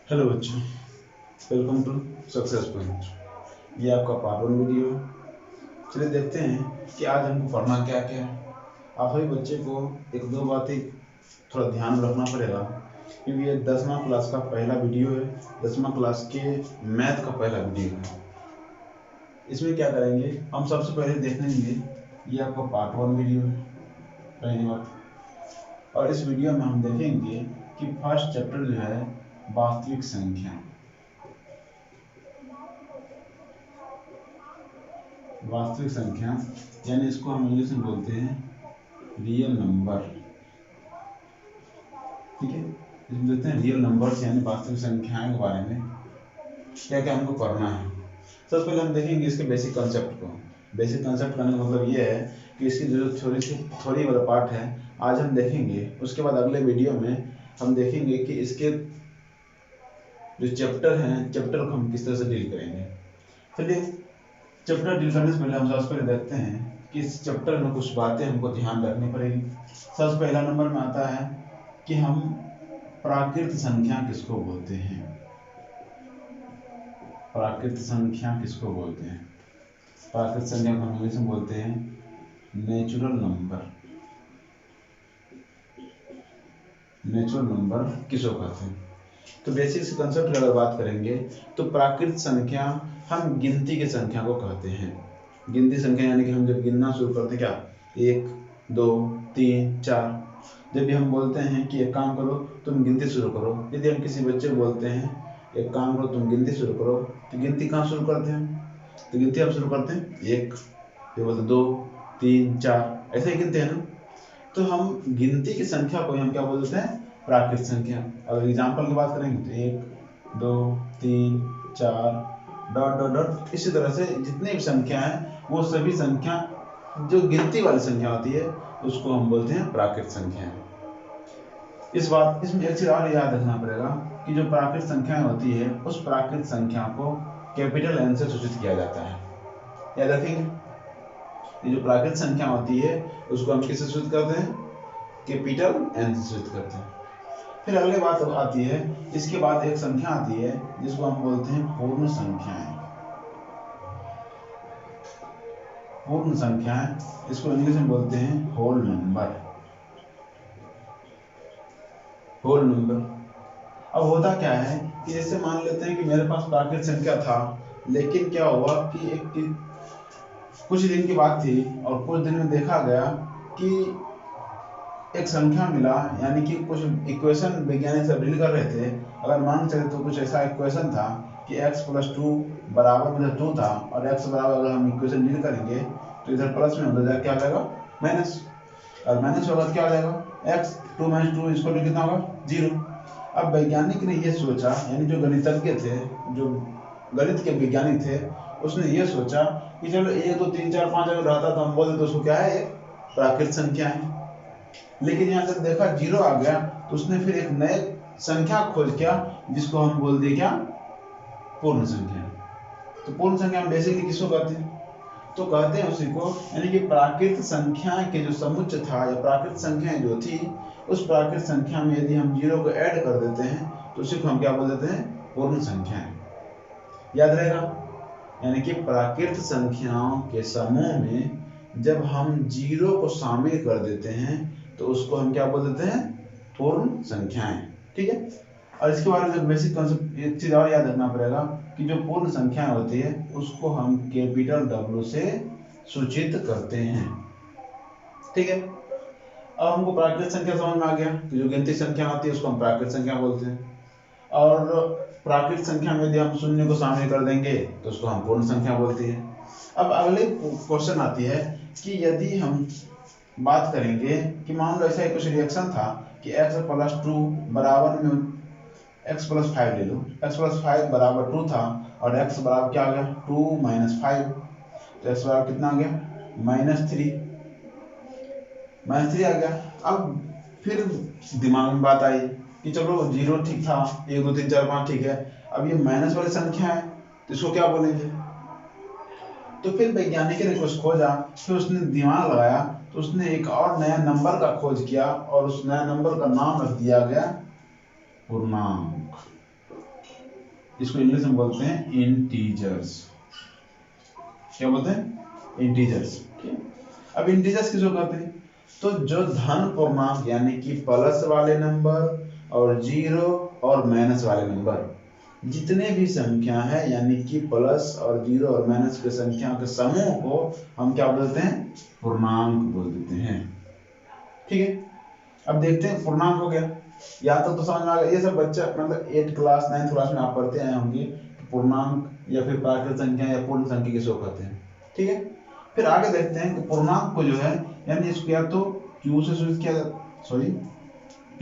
Hello बच्चों, welcome to success point. ये आपका पार्ट 1 वीडियो है। चलिए देखते हैं कि आज हमको पढ़ना क्या क्या है। आप सभी बच्चे को एक दो बातें थोड़ा ध्यान में रखना पड़ेगा, क्योंकि ये 10वां क्लास का पहला वीडियो है। 10वां क्लास के मैथ का पहला वीडियो है। इसमें क्या करेंगे, हम सबसे पहले देखेंगे, ये आपका पार्ट 1 वीडियो है, पहली बात। और इस वीडियो में हम देखेंगे कि फर्स्ट चैप्टर जो है वास्तविक संख्या। वास्तविक संख्या यानी इसको हम इंग्लिश में बोलते हैं रियल नंबर। ठीक है, इसमें देखते हैं रियल नंबर्स यानी वास्तविक संख्याओं के बारे में क्या क्या हमको पढ़ना है। सबसे पहले हम देखेंगे इसके बेसिक कंसेप्ट को। बेसिक कंसेप्ट करने का मतलब ये है कि इसकी जो थोड़ी वाला पार्ट है आज हम देखेंगे। उसके बाद अगले वीडियो में हम देखेंगे कि इसके जो चैप्टर हैं, चैप्टर को हम किस तरह से डील करेंगे। चलिए, चैप्टर डील करने से पहले हम सबसे पहले देखते हैं कि इस चैप्टर में कुछ बातें हमको ध्यान रखनी पड़ेगी। सबसे पहला नंबर में आता है कि हम प्राकृत संख्या किसको बोलते हैं। प्राकृत संख्या किसको बोलते हैं? प्राकृत संख्या को हम इंग्लिश में बोलते हैं नेचुरल नंबर। नेचुरल नंबर किसको कहते हैं? तो बेसिक से कंसेप्ट की अगर बात करेंगे तो प्राकृत संख्या हम गिनती की संख्या को कहते हैं। गिनती संख्या यानी कि हम जब गिनना शुरू करते हैं, क्या 1 2 3 4, जब भी हम बोलते हैं कि एक काम करो तुम गिनती शुरू करो, यदि हम किसी बच्चे को बोलते हैं एक काम करो तुम गिनती शुरू करो, तो गिनती कहाँ शुरू करते हैं? तो गिनती हम शुरू करते हैं 1, फिर बोलते 2 3 4, ऐसे ही गिनते हैं ना। तो हम गिनती की संख्या को हम क्या बोलते हैं? प्राकृत संख्या। अगर एग्जाम्पल की बात करेंगे तो 1 2 3 4 डॉट डॉट डॉट, इसी तरह से जितनी भी संख्या है वो सभी संख्या जो गिनती वाली संख्या होती है उसको हम बोलते हैं प्राकृत संख्या। इसमें एक चीज और याद रखना पड़ेगा कि जो प्राकृत संख्याएं होती है उस प्राकृत संख्या को कैपिटल एन से सूचित किया जाता है। याद रखेंगे, ये जो प्राकृत संख्या होती है उसको हम किससे सूचित करते हैं? कैपिटल एन से सूचित करते हैं। फिर अगली बात आती है, इसके बाद एक संख्या आती है जिसको हम बोलते हैं पूर्ण संख्याएं। पूर्ण संख्याएं, इसको इंग्लिश में बोलते हैं होल नंबर। Whole number. अब होता क्या है कि जैसे मान लेते हैं कि मेरे पास प्राकृत संख्या था, लेकिन क्या हुआ कि कुछ दिन की बात थी और कुछ दिन में देखा गया कि एक संख्या मिला, यानी कि कुछ इक्वेशन वैज्ञानिक सब डील कर रहे थे। अगर मान चले तो कुछ ऐसा इक्वेशन था कि x + 2 बराबर में 2 था, और x बराबर अगर हम इक्वेशन डील करेंगे तो इधर प्लस में उधर क्या आ जाएगा? माइनस, और माइनस होगा तो क्या आ जाएगा? x 2 - 2 इसको कितना होगा? 0। अब वैज्ञानिक ने ये सोचा, यानी जो गणितज्ञ थे, जो गणित के वैज्ञानिक थे, उसने ये सोचा कि चलो 1 2 3 4 5 अगर रहता तो हम बोल देते उसको क्या है? एक प्राकृत संख्या है। लेकिन यहाँ जब देखा 0 आ गया तो उसने फिर एक नए संख्या खोज किया जिसको हम बोल दिए क्या? पूर्ण संख्या। तो पूर्ण संख्या हम बेसिकली किसको कहते हैं? तो कहते हैं उसी को, यानी कि प्राकृत संख्या के जो समुच्चय था या प्राकृत संख्याएं जो थी, उस प्राकृत संख्या में यदि हम 0 को ऐड कर देते हैं तो उसी को हम क्या बोल देते हैं? पूर्ण संख्याएं। याद रहेगा, यानी कि प्राकृत संख्याओं के समूह में जब हम 0 को शामिल कर देते हैं तो उसको हम क्या बोल देते हैं? पूर्ण संख्याएं। ठीक है। और इसके बारे में बेसिक कंसेप्ट एक चीज और याद रखना पड़ेगा कि जो पूर्ण संख्याएं होती है उसको हम कैपिटल W से सूचित करते हैं। ठीक है। अब हमको प्राकृत संख्या समझ में आ गया कि जो गिनती संख्या होती है उसको हम प्राकृत संख्या बोलते हैं, और प्राकृत संख्या में यदि हम शून्य को शामिल कर देंगे तो उसको हम पूर्ण संख्या बोलते हैं। अब अगले क्वेश्चन आती है कि यदि हम बात करेंगे कि मान लो ऐसा कुछ रिएक्शन था कि x + 2 बराबर में x + 5 ले लो, x + 5 बराबर 2 था और x बराबर क्या आ गया? 2 - 5, तो x बराबर कितना आ गया? -3। -3 आ गया। अब फिर दिमाग में बात आई कि चलो 0 ठीक था, 1 2 3 4 5 ठीक है, अब ये माइनस वाली संख्या है तो इसको क्या बोलेंगे? तो फिर वैज्ञानिक ने कुछ खोजा, फिर उसने दिमाग लगाया तो उसने एक और नया नंबर का खोज किया और उस नया नंबर का नाम रख दिया गया पूर्णांक। इसको इंग्लिश में बोलते हैं इंटीजर्स। क्या बोलते हैं? इंटीजर्स। अब इंटीजर्स किसको कहते हैं? तो जो धन पूर्णांक यानी कि प्लस वाले नंबर और जीरो और माइनस वाले नंबर, जितने भी संख्या है यानी कि प्लस और जीरो और माइनस के संख्या के समूह को हम क्या बोलते हैं? पूर्णांक बोल देते हैं। ठीक है, अब देखते हैं पूर्णांक हो गया। या तो समझ में आ गया। ये सब बच्चा मतलब 8 क्लास 9th क्लास में आप पढ़ते आए होंगे पूर्णांक या फिर प्राकृत संख्या या पूर्ण संख्या किसको कहते हैं। ठीक है, फिर आगे देखते हैं कि पूर्णांक को जो है यानी इसको या तो क्यू से सूचित किया जाता,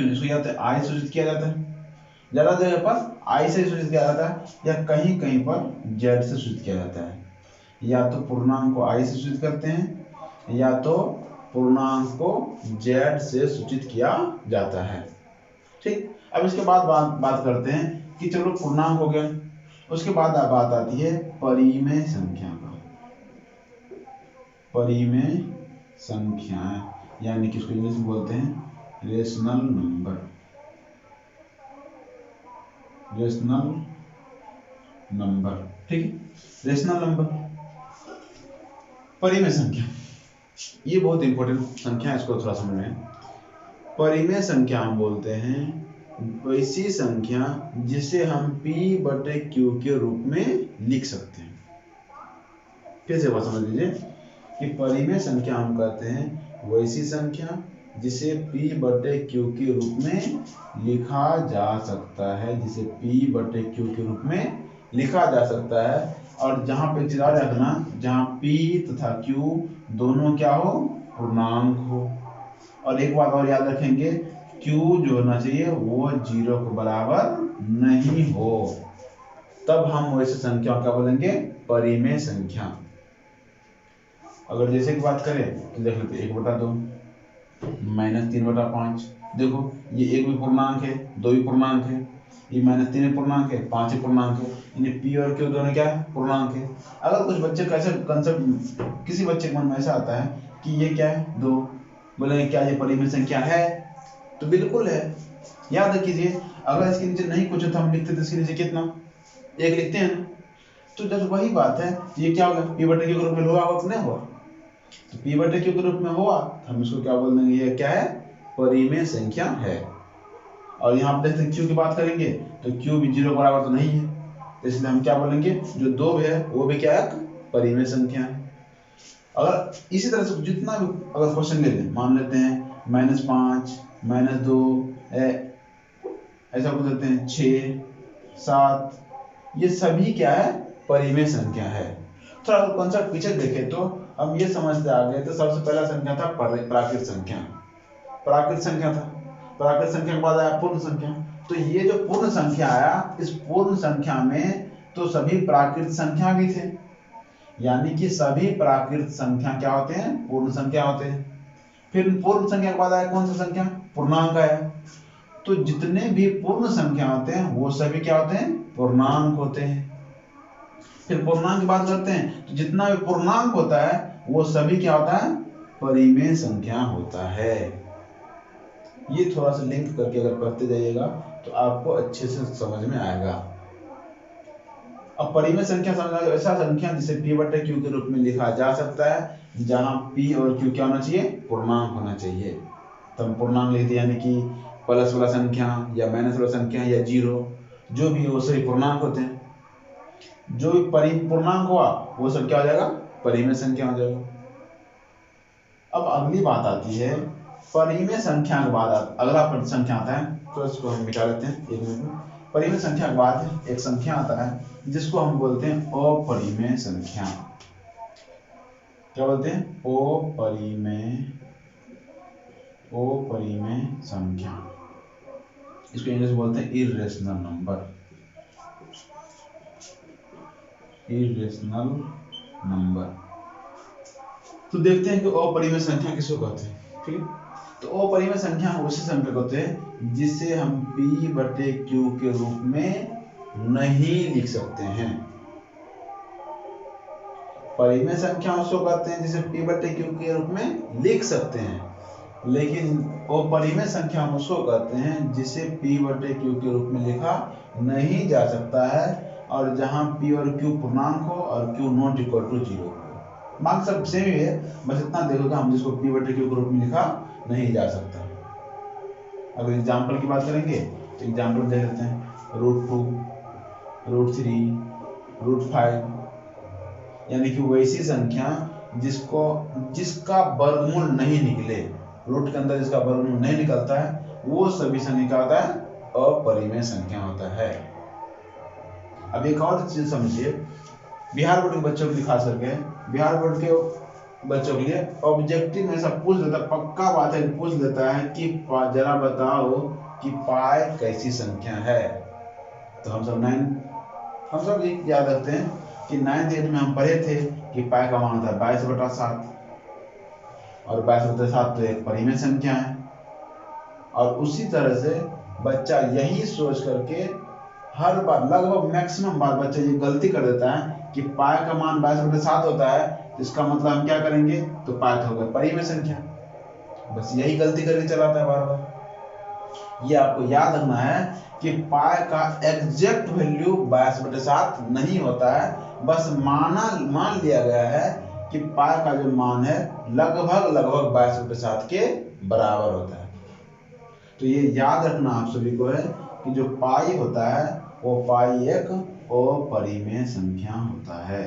इसको या तो आई से सूचित किया जाता है, ज्यादा जगह पर आई से सूचित किया जाता है, या कहीं कहीं पर जेड से सूचित किया जाता है। या तो पूर्णांक को आई से सूचित करते हैं या तो पूर्णांक को जेड से सूचित किया जाता है। ठीक, अब इसके बाद बात करते हैं कि चलो पूर्णांक हो गया, उसके बाद बात आती है परिमेय संख्या का। परिमेय संख्याएं यानी कि इसको इंग्लिश में बोलते हैं रेशनल नंबर। रेशनल नंबर, ठीक है, रेशनल नंबर, परिमेय संख्या, ये बहुत इंपॉर्टेंट संख्या है, इसको थोड़ा समझ में। परिमेय संख्या हम बोलते हैं वैसी संख्या जिसे हम p/q के रूप में लिख सकते हैं। फिर से बात समझ लीजिए कि परिमेय संख्या हम कहते हैं वैसी संख्या जिसे p/q के रूप में लिखा जा सकता है, जिसे p/q के रूप में लिखा जा सकता है। और जहां पे याद रखना, जहां p तथा q दोनों क्या हो? पूर्णांक हो। और एक बात और याद रखेंगे, q जो होना चाहिए वो 0 के बराबर नहीं हो, तब हम वैसे संख्या क्या बोलेंगे? परिमेय संख्या। अगर जैसे की बात करें तो देख लेते 1/2 -3/5। देखो ये 1 भी पूर्णांक है, 2 भी पूर्णांक है, ये -3 भी पूर्णांक है, 5 भी पूर्णांक है, यानी p और q दोनों क्या है? पूर्णांक है। अगर कुछ बच्चे का ऐसा कंसेप्ट, किसी बच्चे के मन में ऐसा आता है कि ये क्या है? 2, बोले क्या ये परिमेय संख्या है? तो बिल्कुल है। याद कीजिए, अगर इसके नीचे नहीं कुछ तो हम लिखते तो इसके नीचे कितना? 1 लिखते हैं ना। तो जब वही बात है, ये क्या होगा? p/q के रूप में हुआ कि नहीं हुआ? तो p/q के रूप में हुआ, हम इसको क्या बोल देंगे? ये क्या है? परिमेय संख्या है। और यहाँ आप देखते हैं q की बात करेंगे तो q भी 0 बराबर तो नहीं है, इसलिए हम क्या बोलेंगे? जो 2 है वो भी क्या है? परिमेय संख्या है। अगर इसी तरह से जितना भी अगर क्वेश्चन ले लें, मान लेते हैं -5 -2 ऐसा कुछ देते हैं, 6 7, ये सभी क्या है? परिमेय संख्या है। थोड़ा कॉन्सेप्ट पीछे देखें तो हम ये समझते आ गए। तो सबसे पहला संख्या था प्राकृत संख्या, प्राकृत संख्या था। प्राकृत संख्या के बाद आया पूर्ण संख्या। तो ये जो पूर्ण संख्या आया, इस पूर्ण संख्या में तो सभी प्राकृत संख्या भी थे, यानी कि सभी प्राकृत संख्या क्या होते हैं? पूर्ण संख्या होते हैं। फिर पूर्ण संख्या के बाद आया कौन सा संख्या? पूर्णांक आया। तो जितने भी पूर्ण संख्या होते हैं वो सभी क्या होते हैं? पूर्णांक होते हैं। फिर पूर्णांक की बात करते हैं तो जितना भी पूर्णांक होता है वो सभी क्या होता है? परिमेय संख्या होता है। ये थोड़ा सा लिंक करके अगर पढ़ते जाइएगा तो आपको अच्छे से समझ में आएगा। अब परिमेय संख्या समझना, ऐसा संख्या जिसे p/q के रूप में लिखा जा सकता है, जहां p और q क्या होना चाहिए? पूर्णांक होना चाहिए। तो हम पूर्णांक लिखते हैं, यानी कि प्लस वाला संख्या या माइनस वाला संख्या या 0, जो भी हो सभी पूर्णांक होते हैं। जो भी पूर्णांक हुआ वो सब क्या हो जाएगा? परिमेय संख्या हो जाएगा। अब अगली बात आती है परिमेय संख्या के बाद अगला संख्या आता है, तो इसको हम मिटा लेते हैं 1 मिनट में। परिमेय संख्या के बाद एक संख्या आता है जिसको हम बोलते हैं अपरिमेय संख्या। क्या बोलते हैं? अपरिमेय संख्या। इसको इंग्लिश में बोलते हैं इर्रेशनल नंबर। Irrational number. तो देखते हैं कि अपरिमेय संख्या किसको कहते हैं। ठीक है, तो अपरिमेय संख्या उसी संख्या कहते हैं जिसे हम p/q के रूप में नहीं लिख सकते हैं। परिमेय संख्या उसको कहते हैं जिसे p/q के रूप में लिख सकते हैं, लेकिन अपरिमेय संख्या हम उसको कहते हैं जिसे p/q के रूप में लिखा नहीं जा सकता है, और जहाँ p और q पूर्णांक हो और q नॉट इक्वल टू 0 हो। मार्क्स सब सेम ही है, बस इतना देखो हम जिसको p बटे q के रूप में लिखा नहीं जा सकता। अगर एग्जाम्पल की बात करेंगे तो एग्जाम्पल देख लेते हैं, √2, √3, √5, यानी कि वैसी संख्या जिसका वर्गमूल नहीं निकले, रूट के अंदर जिसका वर्गमूल नहीं निकलता है, वो सभी संख्या क्या होता है, अपरिमेय संख्या होता है। अब एक और चीज समझिए, बिहार बोर्ड के बच्चों के लिए खास करके, बिहार बोर्ड के बच्चों के लिए ऑब्जेक्टिव में ऐसा पूछ लेता है, पक्का बात है, पूछ लेता है कि जरा बताओ कि पाई कैसी संख्या है। तो हम सब ये याद रखते हैं कि 9th 8th में हम पढ़े थे कि पाई का मान होता है 22/7, और 22/7 तो एक परिमेय संख्या है। और उसी तरह से बच्चा यही सोच करके हर बार, लगभग मैक्सिमम बार बच्चा ये गलती कर देता है कि पाई का मान 22/7 होता है, तो इसका मतलब हम क्या करेंगे, तो पाई हो गया परिमेय संख्या। बस यही गलती करके चलाता है बार बार। ये आपको याद रखना है कि पाई का एग्जैक्ट वैल्यू 22/7 नहीं होता है, बस मान लिया गया है कि पाई का जो मान है लगभग 22/7 के बराबर होता है। तो ये याद रखना आप सभी को है कि जो पाई होता है वो पाई एक अपरिमेय संख्या होता है।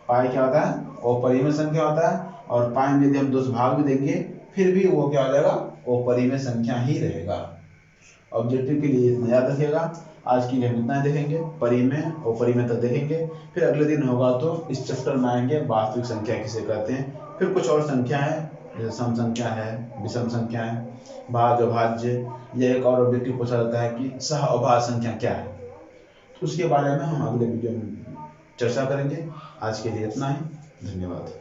पाई क्या होता है, अपरिमेय संख्या होता है, और पाई में यदि हम 2 से भाग भी देंगे फिर भी वो क्या हो जाएगा, अपरिमेय संख्या ही रहेगा। ऑब्जेक्टिव के लिए इतना याद रखिएगा। आज के लिए हम इतना ही देखेंगे, परिमेय अपरिमेय तक देखेंगे, फिर अगले दिन होगा तो इस चैप्टर में आएंगे वास्तविक संख्या किसे कहते हैं, फिर कुछ और संख्या है जैसे सम संख्या है, विषम संख्या है, भाज्य अभाज्य, या एक और ऑब्जेक्टिव पूछा जाता है कि सह अभाज्य संख्या क्या है, तो उसके बारे में हम अगले वीडियो में चर्चा करेंगे। आज के लिए इतना ही, धन्यवाद।